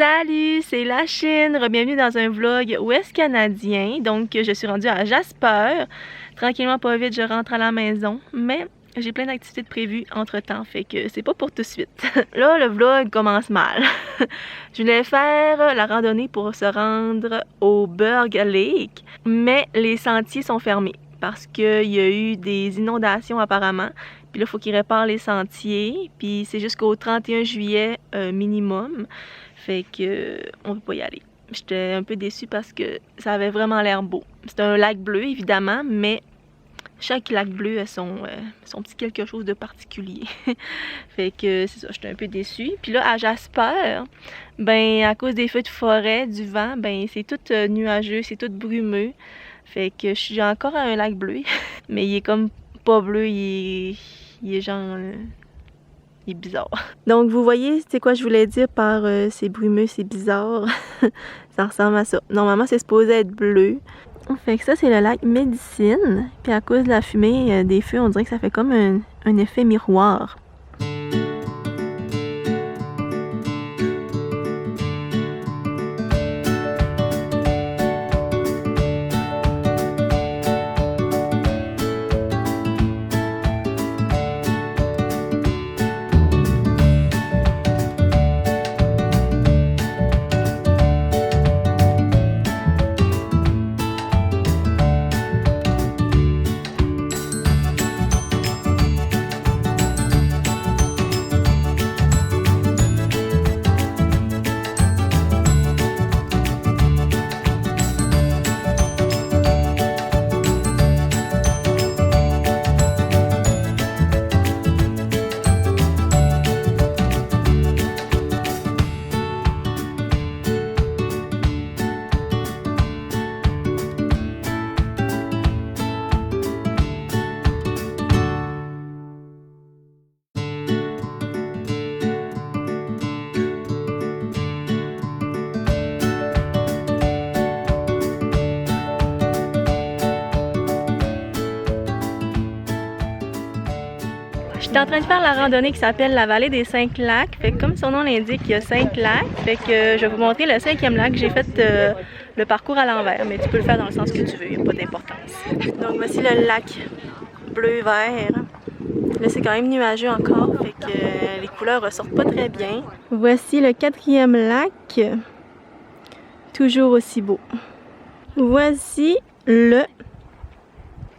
Salut, c'est la Chine. Bienvenue dans un vlog ouest canadien. Donc, je suis rendue à Jasper. Tranquillement, pas vite, je rentre à la maison. Mais j'ai plein d'activités de prévues entre-temps, fait que c'est pas pour tout de suite. Là, le vlog commence mal. Je voulais faire la randonnée pour se rendre au Burg Lake, mais les sentiers sont fermés parce qu'il y a eu des inondations apparemment. Puis là, il faut qu'ils réparent les sentiers. Puis c'est jusqu'au 31 juillet minimum. Fait que on peut pas y aller. J'étais un peu déçue parce que ça avait vraiment l'air beau. C'est un lac bleu, évidemment, mais chaque lac bleu a son petit quelque chose de particulier. Fait que c'est ça, j'étais un peu déçue. Puis là, à Jasper, ben à cause des feux de forêt, du vent, ben c'est tout nuageux, c'est tout brumeux. Fait que je suis encore à un lac bleu, mais il est comme pas bleu, il est genre... il est bizarre. Donc vous voyez, c'est quoi je voulais dire par c'est brumeux, c'est bizarre. Ça ressemble à ça. Normalement, c'est supposé être bleu. Fait que ça, c'est le lac Médecine. Puis à cause de la fumée des feux, on dirait que ça fait comme un effet miroir. J'étais en train de faire la randonnée qui s'appelle la vallée des 5 lacs. Fait que comme son nom l'indique, il y a 5 lacs. Fait que je vais vous montrer le 5e lac. J'ai fait le parcours à l'envers, mais tu peux le faire dans le sens que tu veux, il n'y a pas d'importance. Donc voici le lac bleu-vert. Là, c'est quand même nuageux encore, fait que les couleurs ressortent pas très bien. Voici le 4e lac, toujours aussi beau. Voici le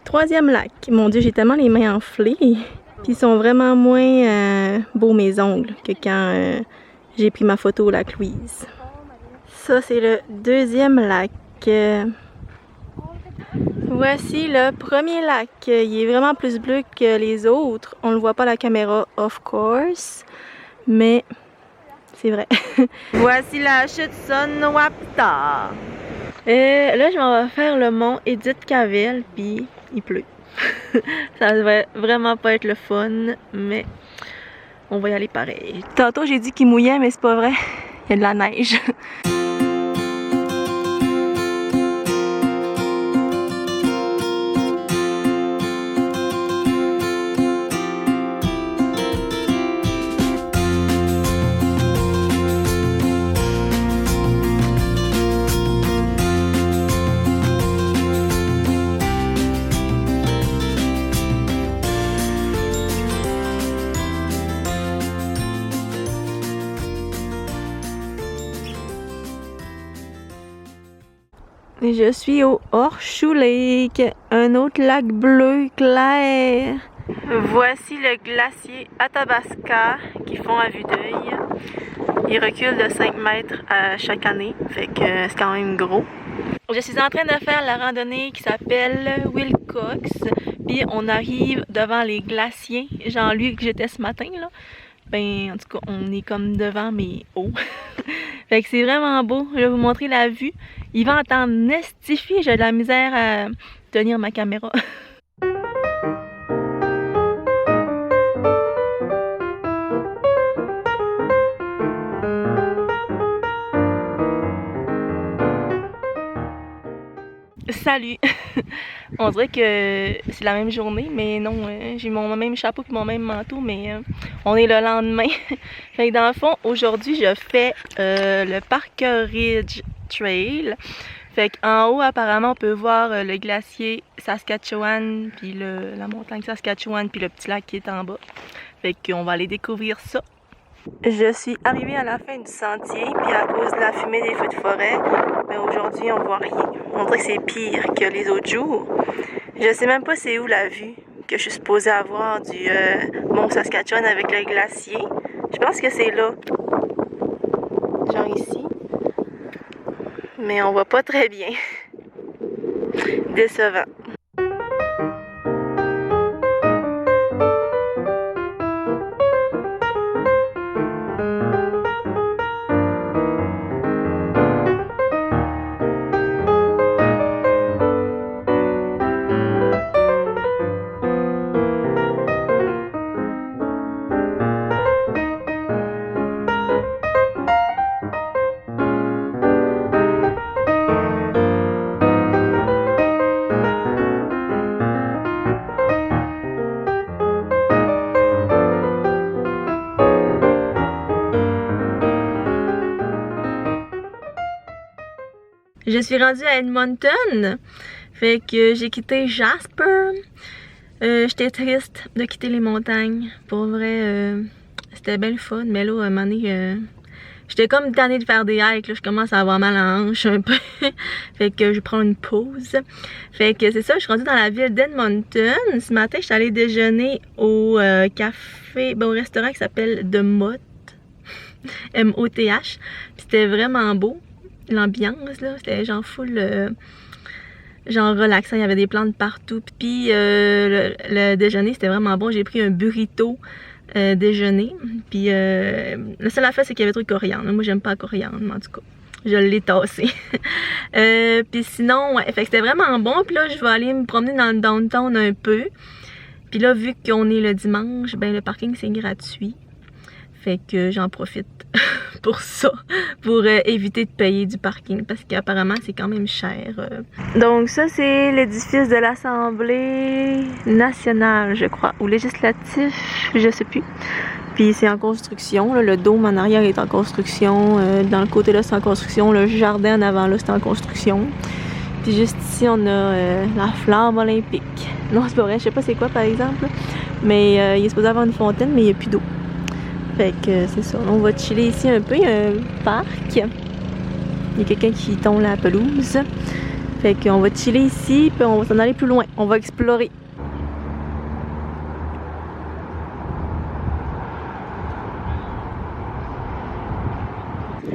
3e lac. Mon Dieu, j'ai tellement les mains enflées. Puis ils sont vraiment moins beaux mes ongles que quand j'ai pris ma photo au lac Louise. Ça, c'est le 2e lac. Voici le 1er lac. Il est vraiment plus bleu que les autres. On ne le voit pas à la caméra, of course. Mais c'est vrai. Voici la chute Sonwapta. Là, je m'en vais faire le mont Edith Cavell, puis il pleut. Ça va vraiment pas être le fun, mais on va y aller pareil. Tantôt j'ai dit qu'il mouillait, mais c'est pas vrai. Il y a de la neige. Je suis au Horseshoe Lake, un autre lac bleu clair. Voici le glacier Athabasca qui fond à vue d'œil. Il recule de 5 mètres à chaque année, fait que c'est quand même gros. Je suis en train de faire la randonnée qui s'appelle Wilcox, puis on arrive devant les glaciers. Jean-Luc que j'étais ce matin là. Ben, en tout cas, on est comme devant mais haut. Fait que c'est vraiment beau. Je vais vous montrer la vue. Il va entendre nestifier. J'ai de la misère à tenir ma caméra. Salut! On dirait que c'est la même journée, mais non, j'ai mon même chapeau et mon même manteau, mais on est le lendemain. Fait que dans le fond, aujourd'hui, je fais le Parker Ridge Trail. Fait qu'en haut, apparemment, on peut voir le glacier Saskatchewan, puis la montagne Saskatchewan, puis le petit lac qui est en bas. Fait qu'on va aller découvrir ça. Je suis arrivée à la fin du sentier, puis à cause de la fumée des feux de forêt, ben aujourd'hui on voit rien. On dirait que c'est pire que les autres jours. Je sais même pas c'est où la vue que je suis supposée avoir du mont Saskatchewan avec le glacier. Je pense que c'est là. Genre ici. Mais on voit pas très bien. Décevant. Je suis rendue à Edmonton, fait que j'ai quitté Jasper. J'étais triste de quitter les montagnes. Pour vrai, c'était bien le fun, mais là, à un moment donné, j'étais comme tannée de faire des hikes. Là, je commence à avoir mal à la hanche un peu. Fait que je prends une pause. Fait que c'est ça, je suis rendue dans la ville d'Edmonton. Ce matin, je suis allée déjeuner au café, au restaurant qui s'appelle The Moth. M-O-T-H. C'était vraiment beau. L'ambiance là, c'était genre full genre relaxant, il y avait des plantes partout. Puis le déjeuner c'était vraiment bon, j'ai pris un burrito déjeuner. Puis la seule affaire c'est qu'il y avait trop de coriandre. Moi j'aime pas la coriandre, mais en tout cas je l'ai tassé. Puis sinon ouais, fait que c'était vraiment bon. Puis là je vais aller me promener dans le downtown un peu. Puis là vu qu'on est le dimanche, ben le parking c'est gratuit. Fait que j'en profite pour ça, pour éviter de payer du parking parce qu'apparemment c'est quand même cher. Donc ça c'est l'édifice de l'Assemblée nationale je crois, ou législatif, je sais plus. Puis c'est en construction, là, le dôme en arrière est en construction, dans le côté là c'est en construction, le jardin en avant là c'est en construction. Puis juste ici on a la flamme olympique. Non c'est pas vrai, je sais pas c'est quoi par exemple, mais il est supposé avoir une fontaine mais il n'y a plus d'eau. Fait que c'est ça, on va chiller ici un peu, il y a un parc, il y a quelqu'un qui tombe la pelouse. Fait qu'on va chiller ici, puis on va s'en aller plus loin, on va explorer.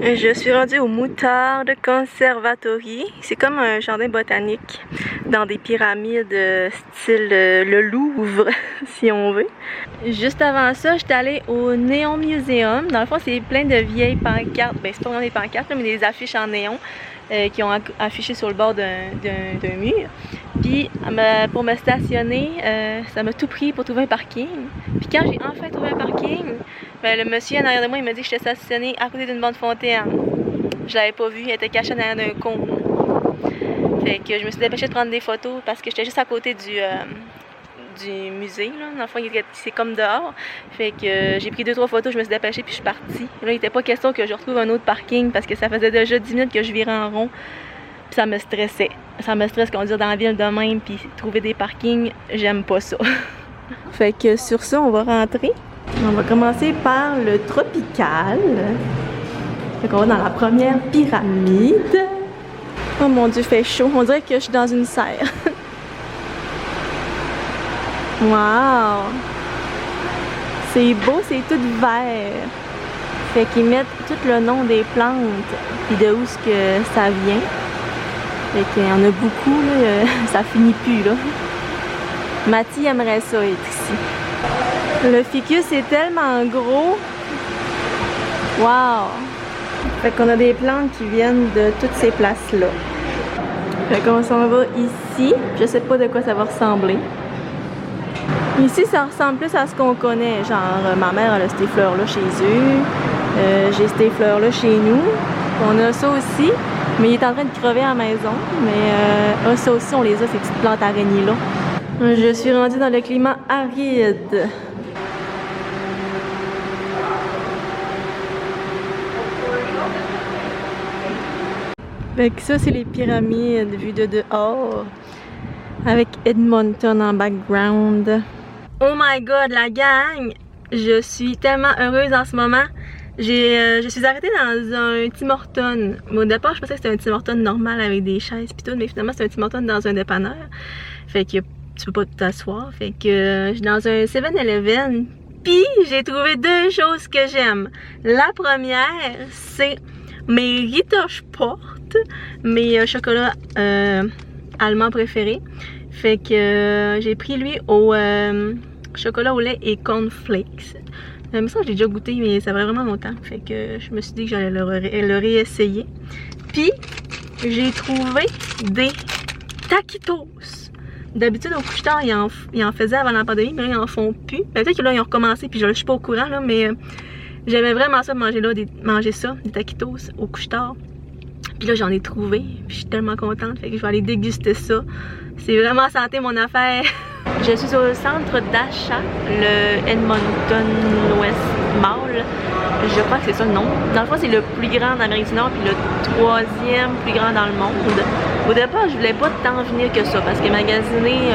Je suis rendue au Moutarde Conservatory. C'est comme un jardin botanique dans des pyramides style le Louvre, si on veut. Juste avant ça, j'étais allée au Néon Museum. Dans le fond, c'est plein de vieilles pancartes. Ben, c'est pas vraiment des pancartes, mais des affiches en néon qui ont affiché sur le bord d'un mur. Puis, pour me stationner, ça m'a tout pris pour trouver un parking. Puis quand j'ai enfin trouvé un parking, ben, le monsieur en arrière de moi, il m'a dit que j'étais stationnée à côté d'une bonne fontaine. Je l'avais pas vu, elle était cachée derrière d'un cône. Fait que je me suis dépêchée de prendre des photos parce que j'étais juste à côté du musée. Là. Dans le fond, c'est comme dehors. Fait que j'ai pris 2-3 photos, je me suis dépêchée puis je suis partie. Là, il n'était pas question que je retrouve un autre parking parce que ça faisait déjà 10 minutes que je virais en rond. Puis ça me stressait. Ça me stresse conduire dans la ville de même puis trouver des parkings, j'aime pas ça. Fait que sur ça, on va rentrer. On va commencer par le tropical. Fait qu'on va dans la première pyramide. Oh mon dieu, il fait chaud. On dirait que je suis dans une serre. Wow! C'est beau, c'est tout vert. Fait qu'ils mettent tout le nom des plantes et de où ce que ça vient. Fait qu'il y en a beaucoup, là. Ça finit plus, là. Mathie aimerait ça être ici. Le ficus est tellement gros. Wow! Fait qu'on a des plantes qui viennent de toutes ces places-là. Fait qu'on s'en va ici. Je sais pas de quoi ça va ressembler. Ici, ça ressemble plus à ce qu'on connaît. Genre, ma mère, elle a ces fleurs-là chez eux. J'ai ces fleurs-là chez nous. On a ça aussi, mais il est en train de crever à la maison. Mais ça aussi, on les a, ces petites plantes araignées-là. Je suis rendue dans le climat aride. Fait que ça, c'est les pyramides vues de dehors. Avec Edmonton en background. Oh my god, la gang! Je suis tellement heureuse en ce moment. Je suis arrêtée dans un Tim Hortons. Mais au départ, je pensais que c'était un Tim Hortons normal avec des chaises pis tout, mais finalement, c'est un Tim Hortons dans un dépanneur. Fait que tu peux pas t'asseoir. Fait que je suis dans un 7-Eleven. Puis j'ai trouvé deux choses que j'aime. La première, c'est mes Rittersport, mes chocolats allemands préférés. Fait que j'ai pris lui au chocolat au lait et cornflakes. Mais ça, j'ai déjà goûté, mais ça fait vraiment longtemps. Fait que je me suis dit que j'allais le réessayer. Puis, j'ai trouvé des taquitos. D'habitude, au couche-tard, ils en faisaient avant la pandémie, mais là, ils en font plus. Peut-être que là, ils ont recommencé, puis je suis pas au courant, là, mais j'aimais vraiment ça, manger ça, des taquitos au couche-tard. Puis là, j'en ai trouvé, puis je suis tellement contente, fait que je vais aller déguster ça. C'est vraiment santé, mon affaire. Je suis au centre d'achat, le Edmonton West Mall. Je crois que c'est ça le nom. Dans le fond, c'est le plus grand en Amérique du Nord, puis le troisième plus grand dans le monde. Au départ, je voulais pas tant venir que ça, parce que magasiner,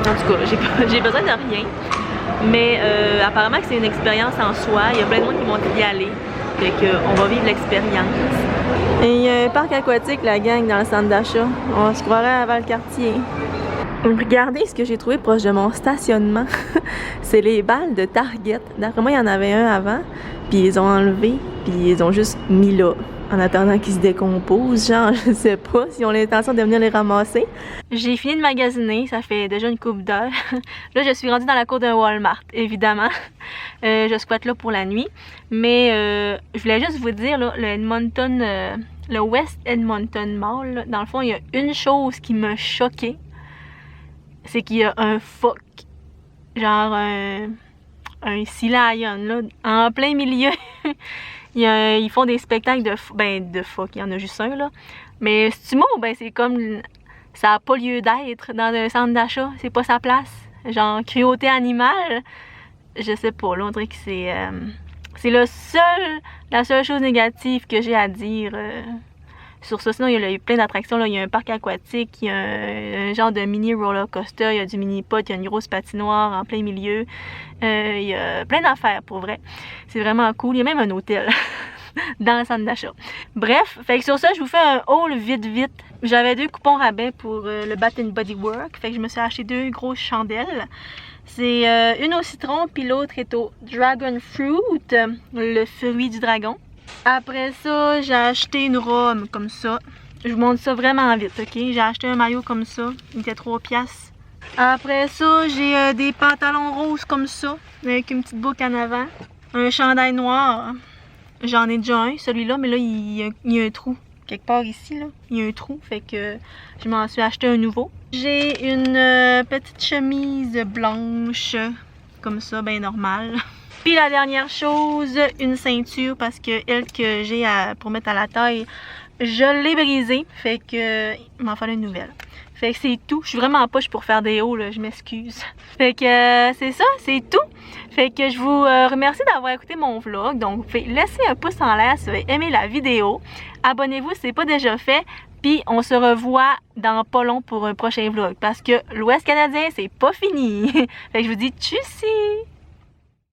en tout cas, j'ai besoin de rien. Mais apparemment que c'est une expérience en soi. Il y a plein de monde qui vont y aller. Fait qu'on va vivre l'expérience. Et il y a un parc aquatique, la gang, dans le centre d'achat. On se croirait à Valcartier. Regardez ce que j'ai trouvé proche de mon stationnement. C'est les balles de Target. D'après moi, il y en avait un avant, puis ils ont enlevé, puis ils ont juste mis là, en attendant qu'ils se décomposent. Genre, je sais pas si on a l'intention de venir les ramasser. J'ai fini de magasiner, ça fait déjà une couple d'heures. Là, je suis rendue dans la cour d'un Walmart, évidemment. Je squatte là pour la nuit. Mais je voulais juste vous dire, là, le West Edmonton Mall, là, dans le fond, il y a une chose qui m'a choquée. C'est qu'il y a un phoque, genre un sea lion, là, en plein milieu. Ils font des spectacles de phoques, il y en a juste un, là. Mais c'est-tu mot, ben c'est comme, ça n'a pas lieu d'être dans un centre d'achat, c'est pas sa place. Genre, cruauté animale, je sais pas, là, on dirait que c'est la seule chose négative que j'ai à dire sur ça. Sinon, il y a plein d'attractions. Là. Il y a un parc aquatique, il y a un genre de mini roller coaster, il y a du mini pot, il y a une grosse patinoire en plein milieu. Il y a plein d'affaires pour vrai. C'est vraiment cool. Il y a même un hôtel dans le centre d'achat. Bref, fait que sur ça, je vous fais un haul vite. J'avais 2 coupons rabais pour le Bath & Body Works. Fait que je me suis acheté 2 grosses chandelles. C'est une au citron, puis l'autre est au Dragon Fruit, le fruit du dragon. Après ça, j'ai acheté une robe comme ça. Je vous montre ça vraiment vite, ok? J'ai acheté un maillot comme ça, il était 3 piastres. Après ça, j'ai des pantalons roses comme ça, avec une petite boucle en avant. Un chandail noir. J'en ai déjà un, celui-là, mais là, il y a un trou. Quelque part ici, là, il y a un trou, fait que je m'en suis acheté un nouveau. J'ai une petite chemise blanche, comme ça, ben normale. Puis la dernière chose, une ceinture, parce que elle que j'ai pour mettre à la taille, je l'ai brisée, fait que il m'en fallait une nouvelle. Fait que c'est tout. Je suis vraiment poche pour faire des hauts, là, je m'excuse. Fait que c'est ça, c'est tout. Fait que je vous remercie d'avoir écouté mon vlog. Donc, laissez un pouce en l'air si vous avez aimé la vidéo. Abonnez-vous si ce n'est pas déjà fait. Puis, on se revoit dans pas long pour un prochain vlog. Parce que l'Ouest canadien, c'est pas fini. Fait que je vous dis tchuss!